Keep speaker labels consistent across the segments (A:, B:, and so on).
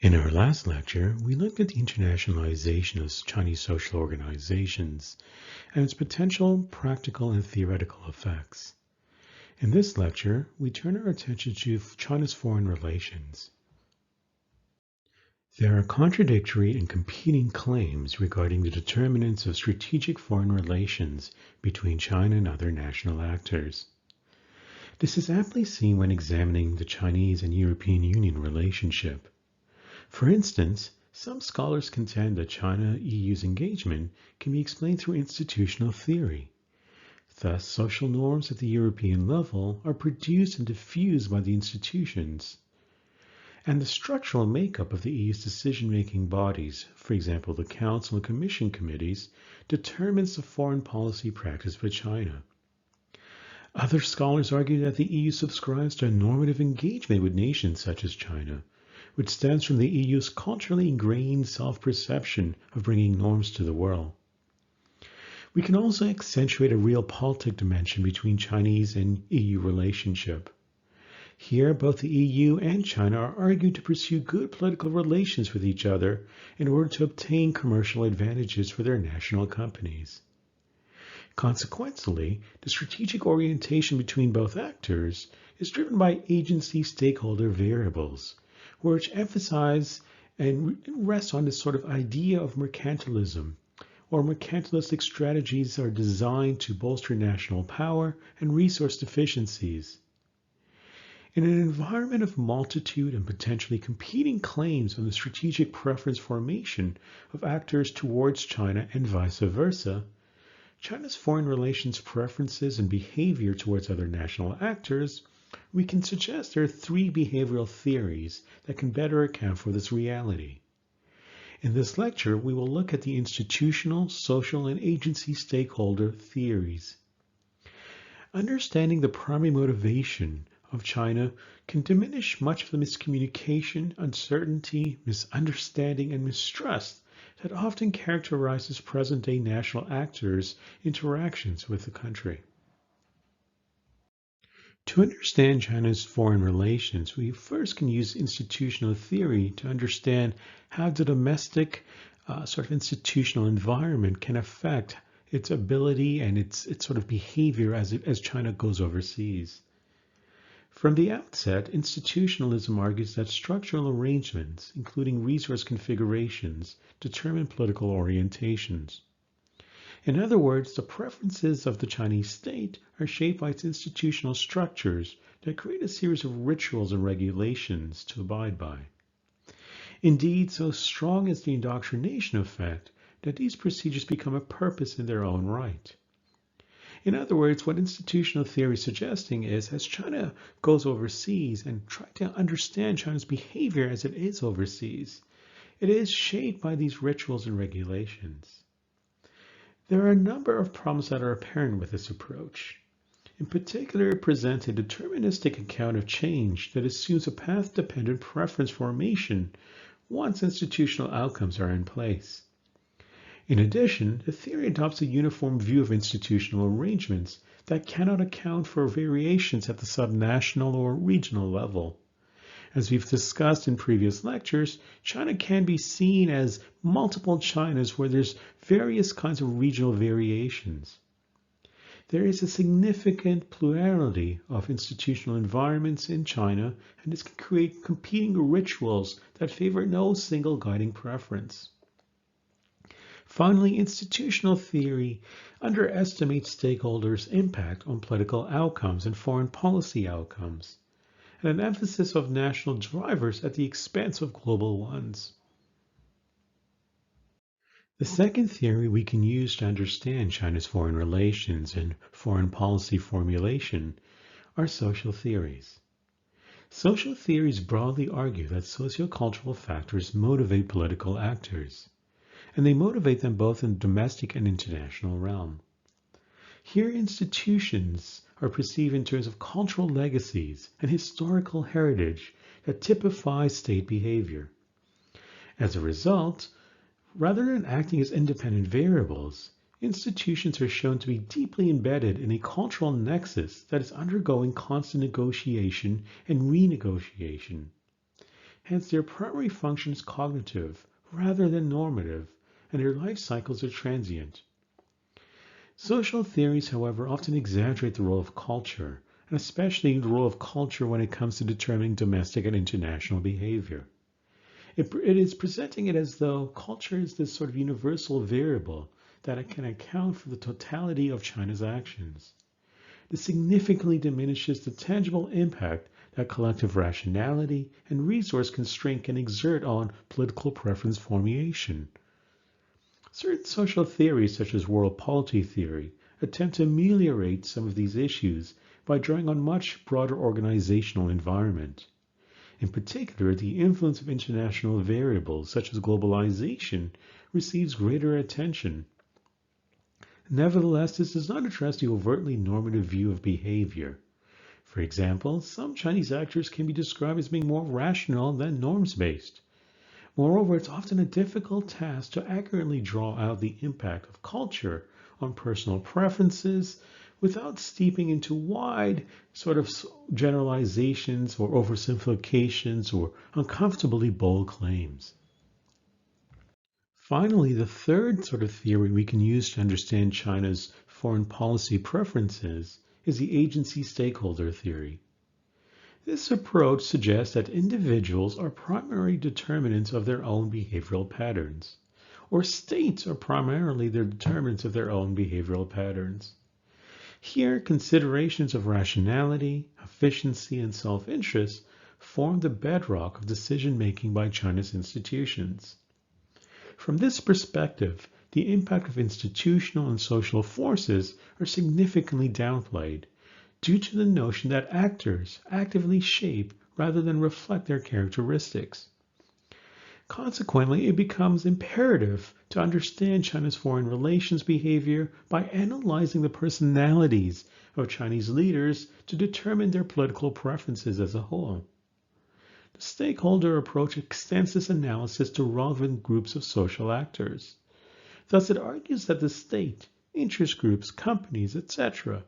A: In our last lecture, we looked at the internationalization of Chinese social organizations and its potential practical and theoretical effects. In this lecture, we turn our attention to China's foreign relations. There are contradictory and competing claims regarding the determinants of strategic foreign relations between China and other national actors. This is aptly seen when examining the Chinese and European Union relationship. For instance, some scholars contend that China-EU's engagement can be explained through institutional theory. Thus, social norms at the European level are produced and diffused by the institutions. And the structural makeup of the EU's decision-making bodies, for example, the Council and Commission committees, determines the foreign policy practice by China. Other scholars argue that the EU subscribes to a normative engagement with nations such as China, which stems from the EU's culturally ingrained self-perception of bringing norms to the world. We can also accentuate a realpolitik dimension between Chinese and EU relationship. Here, both the EU and China are argued to pursue good political relations with each other in order to obtain commercial advantages for their national companies. Consequently, the strategic orientation between both actors is driven by agency-stakeholder variables, which emphasize and rest on this sort of idea of mercantilism, or mercantilistic strategies are designed to bolster national power and resource deficiencies. In an environment of multitude and potentially competing claims on the strategic preference formation of actors towards China and vice versa, China's foreign relations preferences and behavior towards other national actors, we can suggest there are three behavioral theories that can better account for this reality. In this lecture, we will look at the institutional, social, and agency stakeholder theories. Understanding the primary motivation of China can diminish much of the miscommunication, uncertainty, misunderstanding, and mistrust that often characterizes present-day national actors' interactions with the country. To understand China's foreign relations, we first can use institutional theory to understand how the domestic sort of institutional environment can affect its ability and its sort of behavior as China goes overseas. From the outset, institutionalism argues that structural arrangements, including resource configurations, determine political orientations. In other words, the preferences of the Chinese state are shaped by its institutional structures that create a series of rituals and regulations to abide by. Indeed, so strong is the indoctrination effect that these procedures become a purpose in their own right. In other words, what institutional theory is suggesting is as China goes overseas and tries to understand China's behavior as it is overseas, it is shaped by these rituals and regulations. There are a number of problems that are apparent with this approach. In particular, it presents a deterministic account of change that assumes a path-dependent preference formation once institutional outcomes are in place. In addition, the theory adopts a uniform view of institutional arrangements that cannot account for variations at the subnational or regional level. As we've discussed in previous lectures, China can be seen as multiple Chinas where there's various kinds of regional variations. There is a significant plurality of institutional environments in China, and this can create competing rituals that favor no single guiding preference. Finally, institutional theory underestimates stakeholders' impact on political outcomes and foreign policy outcomes, and an emphasis of national drivers at the expense of global ones. The second theory we can use to understand China's foreign relations and foreign policy formulation are social theories. Social theories broadly argue that sociocultural factors motivate political actors, and they motivate them both in the domestic and international realm. Here, institutions are perceived in terms of cultural legacies and historical heritage that typify state behavior. As a result, rather than acting as independent variables, institutions are shown to be deeply embedded in a cultural nexus that is undergoing constant negotiation and renegotiation. Hence, their primary function is cognitive rather than normative, and their life cycles are transient. Social theories, however, often exaggerate the role of culture, and especially the role of culture when it comes to determining domestic and international behavior. It is presenting it as though culture is this sort of universal variable that it can account for the totality of China's actions. This significantly diminishes the tangible impact that collective rationality and resource constraint can exert on political preference formation. Certain social theories, such as world polity theory, attempt to ameliorate some of these issues by drawing on much broader organizational environment. In particular, the influence of international variables, such as globalization, receives greater attention. Nevertheless, this does not address the overtly normative view of behavior. For example, some Chinese actors can be described as being more rational than norms-based. Moreover, it's often a difficult task to accurately draw out the impact of culture on personal preferences without steeping into wide sort of generalizations or oversimplifications or uncomfortably bold claims. Finally, the third sort of theory we can use to understand China's foreign policy preferences is the agency stakeholder theory. This approach suggests that individuals are primary determinants of their own behavioral patterns, or states are primarily the determinants of their own behavioral patterns. Here, considerations of rationality, efficiency, and self-interest form the bedrock of decision-making by China's institutions. From this perspective, the impact of institutional and social forces are significantly downplayed, due to the notion that actors actively shape rather than reflect their characteristics. Consequently, it becomes imperative to understand China's foreign relations behavior by analyzing the personalities of Chinese leaders to determine their political preferences as a whole. The stakeholder approach extends this analysis to relevant groups of social actors. Thus, it argues that the state, interest groups, companies, etc.,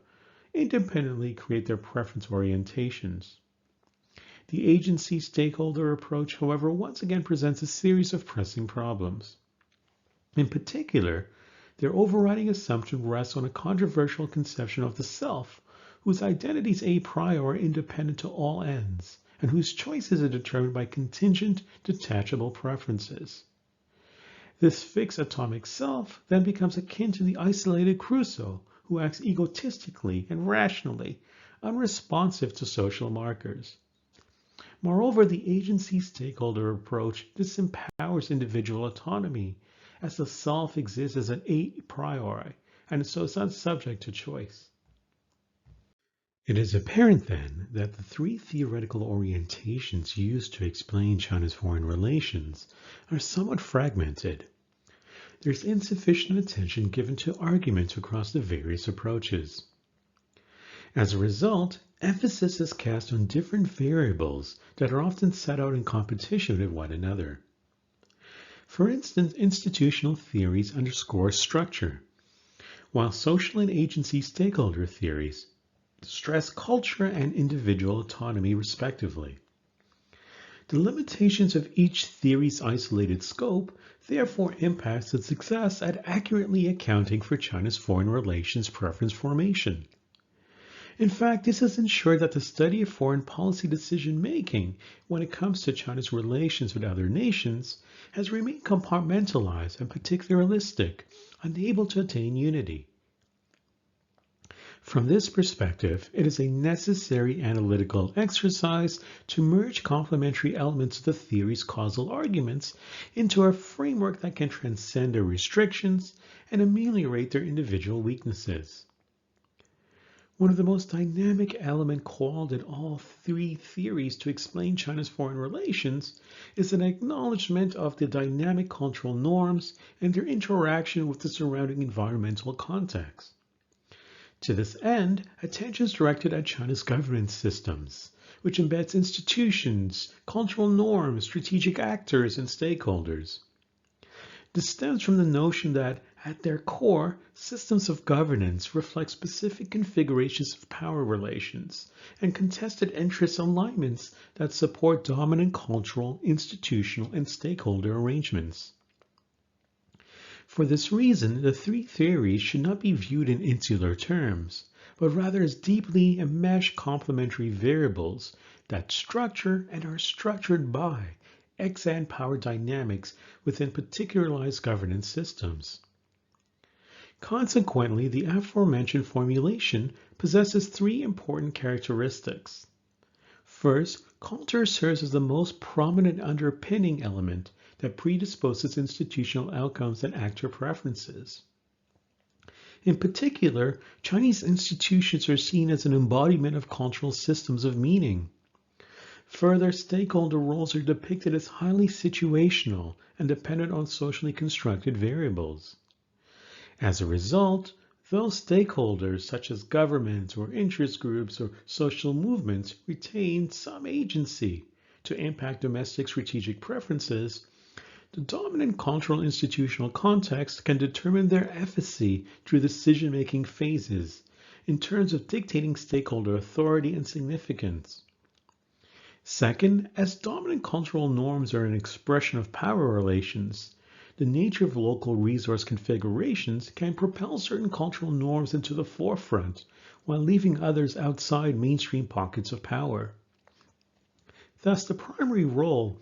A: independently create their preference orientations. The agency stakeholder approach, however, once again presents a series of pressing problems. In particular, their overriding assumption rests on a controversial conception of the self, whose identities a priori are independent to all ends, and whose choices are determined by contingent, detachable preferences. This fixed atomic self then becomes akin to the isolated Crusoe, who acts egotistically and rationally, unresponsive to social markers. Moreover, the agency stakeholder approach disempowers individual autonomy, as the self exists as an a priori, and so is not subject to choice. It is apparent then that the three theoretical orientations used to explain China's foreign relations are somewhat fragmented. There's insufficient attention given to arguments across the various approaches. As a result, emphasis is cast on different variables that are often set out in competition with one another. For instance, institutional theories underscore structure, while social and agency stakeholder theories stress culture and individual autonomy respectively. The limitations of each theory's isolated scope therefore impacts its success at accurately accounting for China's foreign relations preference formation. In fact, this has ensured that the study of foreign policy decision-making when it comes to China's relations with other nations has remained compartmentalized and particularistic, unable to attain unity. From this perspective, it is a necessary analytical exercise to merge complementary elements of the theory's causal arguments into a framework that can transcend their restrictions and ameliorate their individual weaknesses. One of the most dynamic elements called in all three theories to explain China's foreign relations is an acknowledgement of the dynamic cultural norms and their interaction with the surrounding environmental context. To this end, attention is directed at China's governance systems, which embeds institutions, cultural norms, strategic actors, and stakeholders. This stems from the notion that, at their core, systems of governance reflect specific configurations of power relations and contested interest alignments that support dominant cultural, institutional, and stakeholder arrangements. For this reason, the three theories should not be viewed in insular terms, but rather as deeply enmeshed complementary variables that structure and are structured by ex-ante power dynamics within particularized governance systems. Consequently, the aforementioned formulation possesses three important characteristics. First, culture serves as the most prominent underpinning element that predisposes institutional outcomes and actor preferences. In particular, Chinese institutions are seen as an embodiment of cultural systems of meaning. Further, stakeholder roles are depicted as highly situational and dependent on socially constructed variables. As a result, those stakeholders, such as governments or interest groups or social movements, retain some agency to impact domestic strategic preferences. The dominant cultural institutional context can determine their efficacy through decision-making phases in terms of dictating stakeholder authority and significance. Second, as dominant cultural norms are an expression of power relations, the nature of local resource configurations can propel certain cultural norms into the forefront while leaving others outside mainstream pockets of power. Thus, the primary role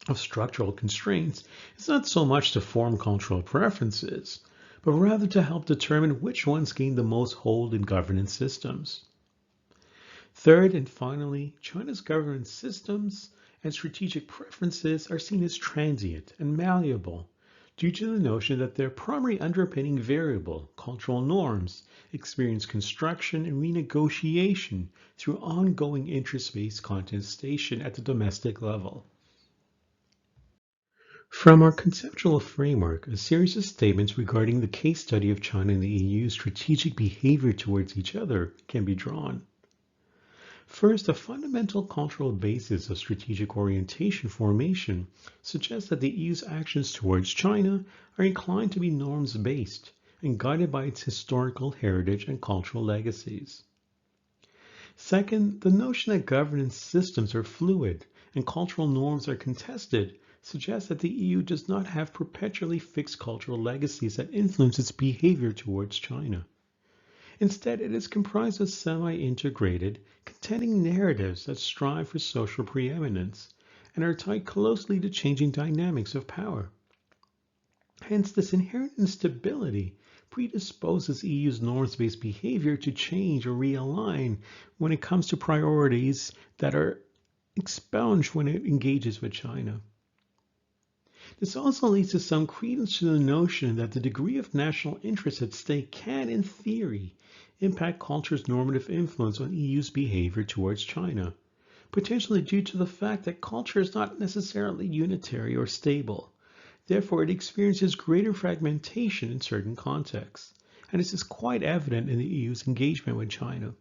A: of structural constraints is not so much to form cultural preferences, but rather to help determine which ones gain the most hold in governance systems. Third and finally, China's governance systems and strategic preferences are seen as transient and malleable due to the notion that their primary underpinning variable, cultural norms, experience construction and renegotiation through ongoing interest-based contestation at the domestic level. From our conceptual framework, a series of statements regarding the case study of China and the EU's strategic behavior towards each other can be drawn. First, a fundamental cultural basis of strategic orientation formation suggests that the EU's actions towards China are inclined to be norms-based and guided by its historical heritage and cultural legacies. Second, the notion that governance systems are fluid and cultural norms are contested suggests that the EU does not have perpetually fixed cultural legacies that influence its behavior towards China. Instead, it is comprised of semi-integrated, contending narratives that strive for social preeminence and are tied closely to changing dynamics of power. Hence, this inherent instability predisposes EU's norms-based behavior to change or realign when it comes to priorities that are expunged when it engages with China. This also leads to some credence to the notion that the degree of national interest at stake can, in theory, impact culture's normative influence on EU's behavior towards China, potentially due to the fact that culture is not necessarily unitary or stable. Therefore, it experiences greater fragmentation in certain contexts, and this is quite evident in the EU's engagement with China.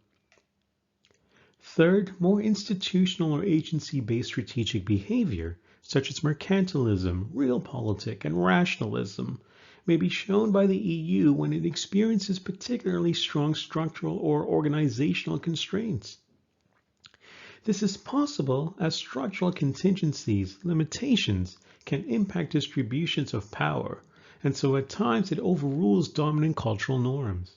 A: Third, more institutional or agency-based strategic behavior, such as mercantilism, realpolitik, and rationalism, may be shown by the EU when it experiences particularly strong structural or organizational constraints. This is possible as structural contingencies, limitations, can impact distributions of power, and so at times it overrules dominant cultural norms.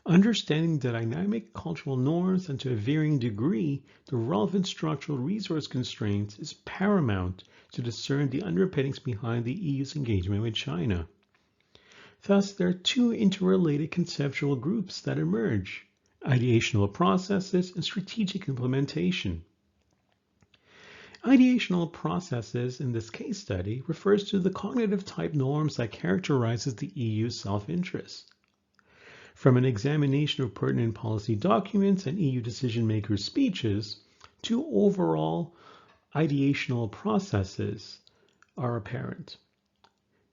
A: Understanding the dynamic cultural norms and to a varying degree the relevant structural resource constraints is paramount to discern the underpinnings behind the EU's engagement with China. Thus, there are two interrelated conceptual groups that emerge: ideational processes and strategic implementation. Ideational processes in this case study refers to the cognitive type norms that characterizes the EU's self-interest. From an examination of pertinent policy documents and EU decision-makers' speeches, two overall ideational processes are apparent.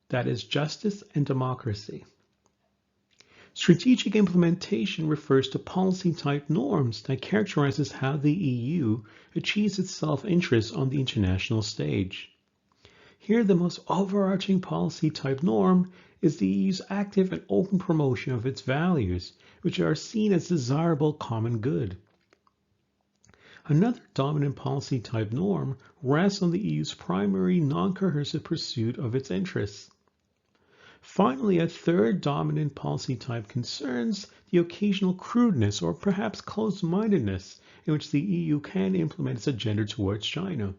A: That is justice and democracy. Strategic implementation refers to policy-type norms that characterizes how the EU achieves its self-interest on the international stage. Here, the most overarching policy type norm is the EU's active and open promotion of its values, which are seen as desirable common good. Another dominant policy type norm rests on the EU's primary non-coercive pursuit of its interests. Finally, a third dominant policy type concerns the occasional crudeness or perhaps closed-mindedness in which the EU can implement its agenda towards China.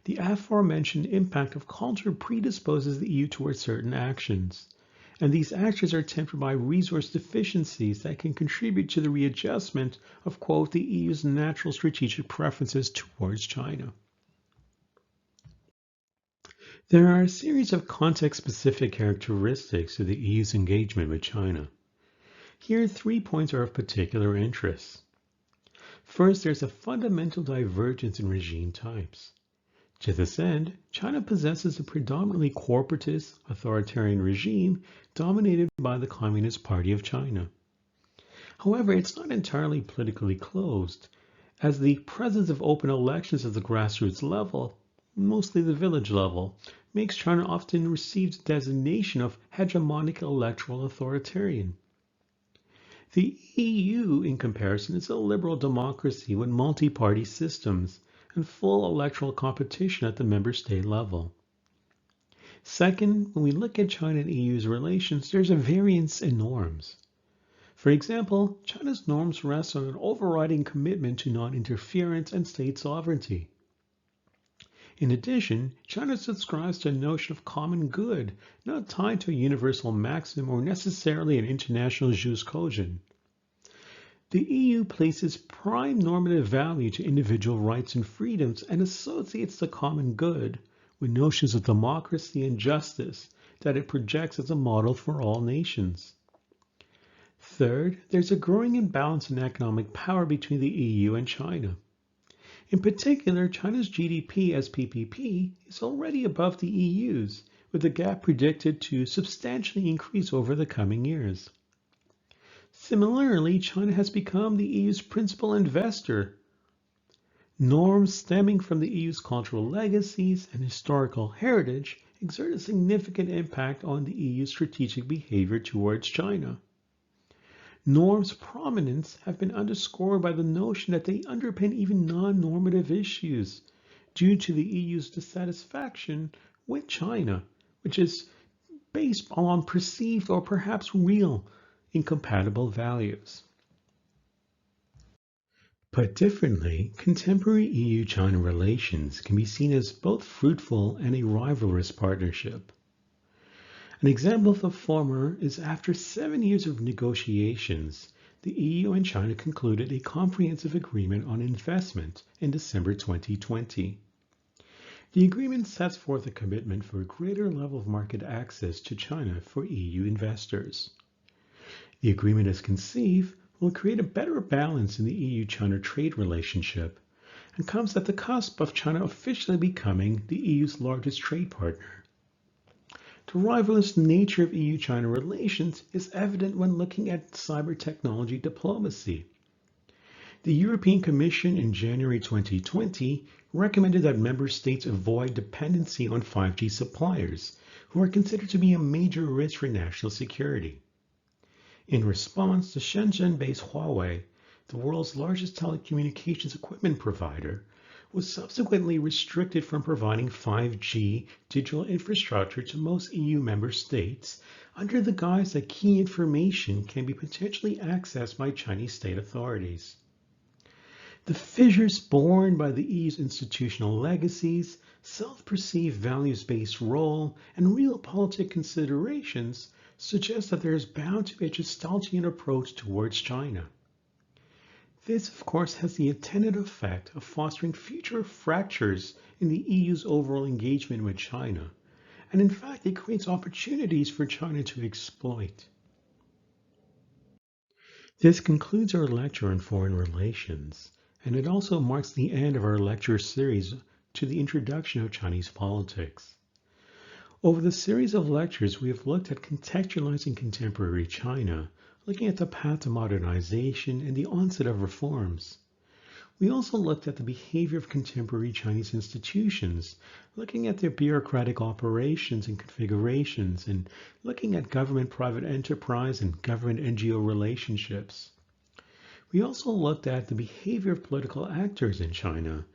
A: The aforementioned impact of culture predisposes the EU towards certain actions, and these actions are tempered by resource deficiencies that can contribute to the readjustment of, quote, the EU's natural strategic preferences towards China. There are a series of context-specific characteristics of the EU's engagement with China. Here, 3 points are of particular interest. First, there's a fundamental divergence in regime types. To this end, China possesses a predominantly corporatist, authoritarian regime dominated by the Communist Party of China. However, it's not entirely politically closed, as the presence of open elections at the grassroots level, mostly the village level, makes China often receive the designation of hegemonic electoral authoritarian. The EU, in comparison, is a liberal democracy with multi-party systems and full electoral competition at the member state level. Second, when we look at China and EU's relations, there's a variance in norms. For example, China's norms rest on an overriding commitment to non-interference and state sovereignty. In addition, China subscribes to a notion of common good, not tied to a universal maxim or necessarily an international jus cogens. The EU places prime normative value to individual rights and freedoms and associates the common good with notions of democracy and justice that it projects as a model for all nations. Third, there's a growing imbalance in economic power between the EU and China. In particular, China's GDP as PPP is already above the EU's, with the gap predicted to substantially increase over the coming years. Similarly, China has become the EU's principal investor. Norms stemming from the EU's cultural legacies and historical heritage exert a significant impact on the EU's strategic behavior towards China. Norms' prominence have been underscored by the notion that they underpin even non-normative issues due to the EU's dissatisfaction with China, which is based on perceived or perhaps real incompatible values. Put differently, contemporary EU-China relations can be seen as both fruitful and a rivalrous partnership. An example of the former is after 7 years of negotiations, the EU and China concluded a comprehensive agreement on investment in December 2020. The agreement sets forth a commitment for a greater level of market access to China for EU investors. The agreement as conceived will create a better balance in the EU-China trade relationship and comes at the cusp of China officially becoming the EU's largest trade partner. The rivalrous nature of EU-China relations is evident when looking at cyber technology diplomacy. The European Commission in January 2020 recommended that member states avoid dependency on 5G suppliers, who are considered to be a major risk for national security. In response, the Shenzhen-based Huawei, the world's largest telecommunications equipment provider, was subsequently restricted from providing 5G digital infrastructure to most EU member states under the guise that key information can be potentially accessed by Chinese state authorities. The fissures born by the EU's institutional legacies, self-perceived values-based role, and realpolitik considerations suggest that there is bound to be a Gestaltian approach towards China. This, of course, has the intended effect of fostering future fractures in the EU's overall engagement with China, and in fact, it creates opportunities for China to exploit. This concludes our lecture on foreign relations, and it also marks the end of our lecture series to the introduction of Chinese politics. Over the series of lectures, we have looked at contextualizing contemporary China, looking at the path to modernization and the onset of reforms. We also looked at the behavior of contemporary Chinese institutions, looking at their bureaucratic operations and configurations, and looking at government-private enterprise and government-NGO relationships. We also looked at the behavior of political actors in China,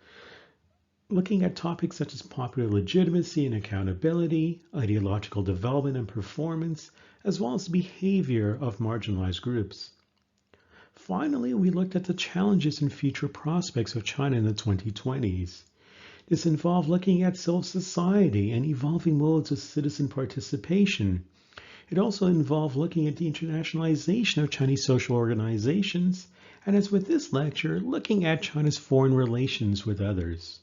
A: looking at topics such as popular legitimacy and accountability, ideological development and performance, as well as the behavior of marginalized groups. Finally, we looked at the challenges and future prospects of China in the 2020s. This involved looking at civil society and evolving modes of citizen participation. It also involved looking at the internationalization of Chinese social organizations, and as with this lecture, looking at China's foreign relations with others.